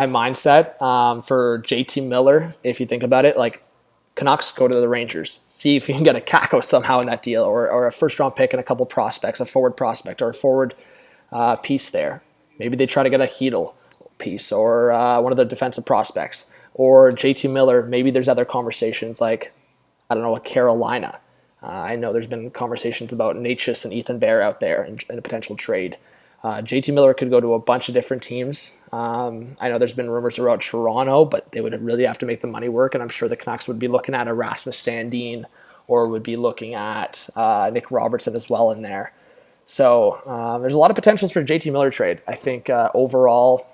My mindset for JT Miller, if you think about it, like Canucks go to the Rangers, see if you can get a Kako somehow in that deal, or a first round pick and a couple prospects, a forward prospect or a forward piece there. Maybe they try to get a Hedl piece or one of the defensive prospects. Or JT Miller, maybe there's other conversations like, I don't know, a Carolina. I know there's been conversations about Natchez and Ethan Bear out there in a potential trade. JT Miller could go to a bunch of different teams. I know there's been rumors about Toronto, but they would really have to make the money work, and I'm sure the Canucks would be looking at Erasmus Sandin or would be looking at Nick Robertson as well in there. So there's a lot of potentials for JT Miller trade. I think overall,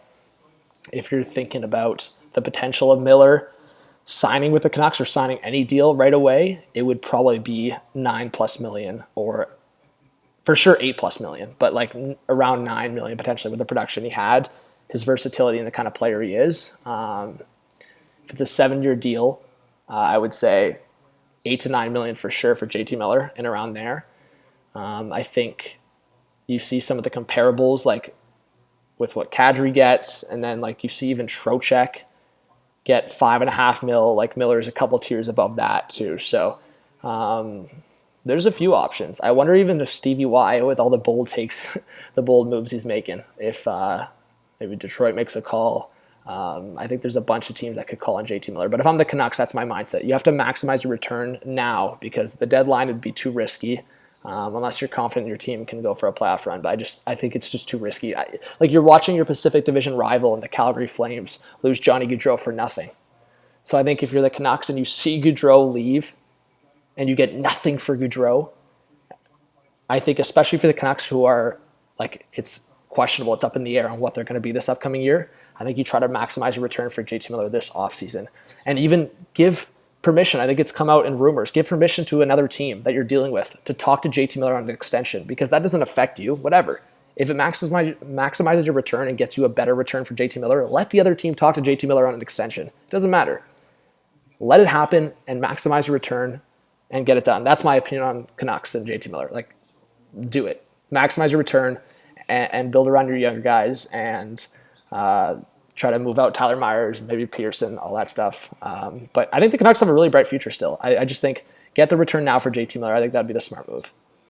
if you're thinking about the potential of Miller signing with the Canucks or signing any deal right away, it would probably be $9+ million or for sure $8+ million, but like around $9 million potentially with the production he had, his versatility and the kind of player he is. If it's a 7-year deal, I would say $8 to $9 million for sure for JT Miller and around there. I think you see some of the comparables like with what Kadri gets, and then like you see even Trocheck get $5.5 million. Like Miller's a couple tiers above that too. So there's a few options. I wonder even if Stevie Y, with all the bold takes, the bold moves he's making, if maybe Detroit makes a call. I think there's a bunch of teams that could call on JT Miller. But if I'm the Canucks, that's my mindset. You have to maximize your return now because the deadline would be too risky unless you're confident your team can go for a playoff run. But I think it's just too risky. Like you're watching your Pacific Division rival in the Calgary Flames lose Johnny Gaudreau for nothing. So I think if you're the Canucks and you see Gaudreau leave and you get nothing for Gaudreau, I think especially for the Canucks who are like, it's questionable, it's up in the air on what they're going to be this upcoming year, I think you try to maximize your return for JT Miller this offseason. And even give permission, I think it's come out in rumors, give permission to another team that you're dealing with to talk to JT Miller on an extension because that doesn't affect you, whatever. If it maximizes your return and gets you a better return for JT Miller, let the other team talk to JT Miller on an extension. It doesn't matter. Let it happen and maximize your return and get it done. That's my opinion on Canucks and JT Miller. Like, do it. Maximize your return and build around your younger guys and try to move out Tyler Myers, maybe Pearson, all that stuff. But I think the Canucks have a really bright future still. I just think get the return now for JT Miller. I think that'd be the smart move.